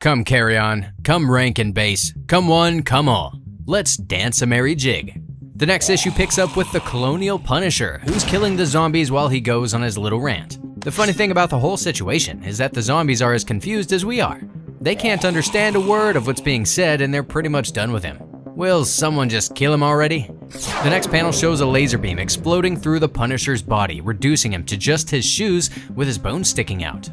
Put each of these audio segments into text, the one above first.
Come carry on, come rank and base, come one, come all. Let's dance a merry jig. The next issue picks up with the Colonial Punisher, who's killing the zombies while he goes on his little rant. The funny thing about the whole situation is that the zombies are as confused as we are. They can't understand a word of what's being said and they're pretty much done with him. Will someone just kill him already? The next panel shows a laser beam exploding through the Punisher's body, reducing him to just his shoes with his bones sticking out.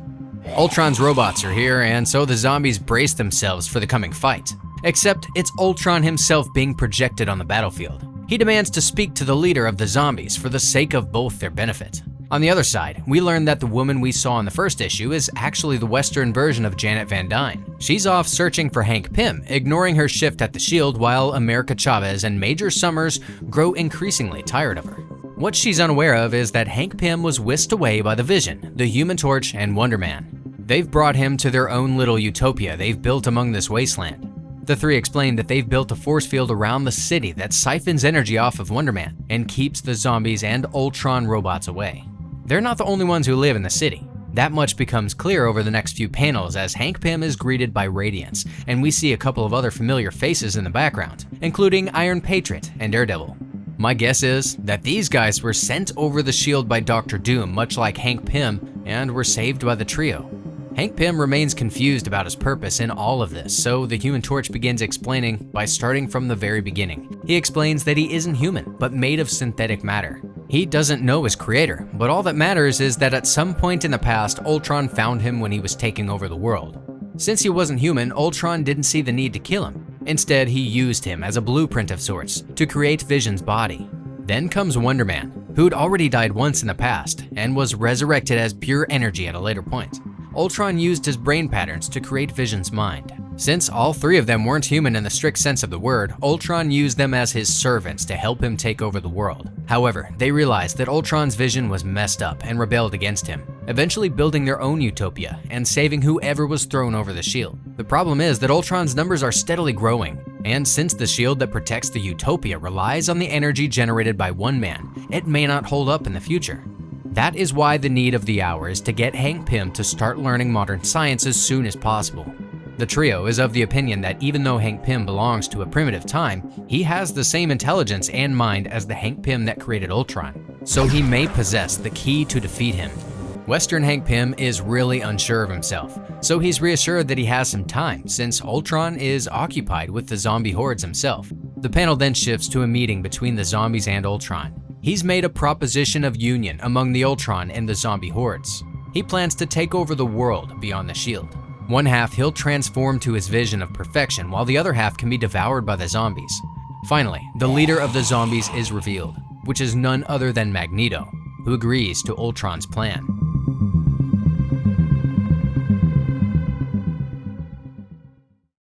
Ultron's robots are here, and so the zombies brace themselves for the coming fight. Except it's Ultron himself being projected on the battlefield. He demands to speak to the leader of the zombies for the sake of both their benefit. On the other side, we learn that the woman we saw in the first issue is actually the Western version of Janet Van Dyne. She's off searching for Hank Pym, ignoring her shift at the Shield while America Chavez and Major Summers grow increasingly tired of her. What she's unaware of is that Hank Pym was whisked away by the Vision, the Human Torch, and Wonder Man. They've brought him to their own little utopia they've built among this wasteland. The three explain that they've built a force field around the city that siphons energy off of Wonder Man and keeps the zombies and Ultron robots away. They're not the only ones who live in the city. That much becomes clear over the next few panels as Hank Pym is greeted by Radiance, and we see a couple of other familiar faces in the background, including Iron Patriot and Daredevil. My guess is that these guys were sent over the Shield by Dr. Doom, much like Hank Pym, and were saved by the trio. Hank Pym remains confused about his purpose in all of this, so the Human Torch begins explaining by starting from the very beginning. He explains that he isn't human, but made of synthetic matter. He doesn't know his creator, but all that matters is that at some point in the past, Ultron found him when he was taking over the world. Since he wasn't human, Ultron didn't see the need to kill him. Instead, he used him as a blueprint of sorts to create Vision's body. Then comes Wonder Man, who'd already died once in the past and was resurrected as pure energy at a later point. Ultron used his brain patterns to create Vision's mind. Since all three of them weren't human in the strict sense of the word, Ultron used them as his servants to help him take over the world. However, they realized that Ultron's vision was messed up and rebelled against him, eventually building their own utopia and saving whoever was thrown over the Shield. The problem is that Ultron's numbers are steadily growing, and since the shield that protects the utopia relies on the energy generated by one man, it may not hold up in the future. That is why the need of the hour is to get Hank Pym to start learning modern science as soon as possible. The trio is of the opinion that even though Hank Pym belongs to a primitive time, he has the same intelligence and mind as the Hank Pym that created Ultron, so he may possess the key to defeat him. Western Hank Pym is really unsure of himself, so he's reassured that he has some time since Ultron is occupied with the zombie hordes himself. The panel then shifts to a meeting between the zombies and Ultron. He's made a proposition of union among the Ultron and the zombie hordes. He plans to take over the world beyond the shield. One half he'll transform to his vision of perfection, while the other half can be devoured by the zombies. Finally, the leader of the zombies is revealed, which is none other than Magneto, who agrees to Ultron's plan.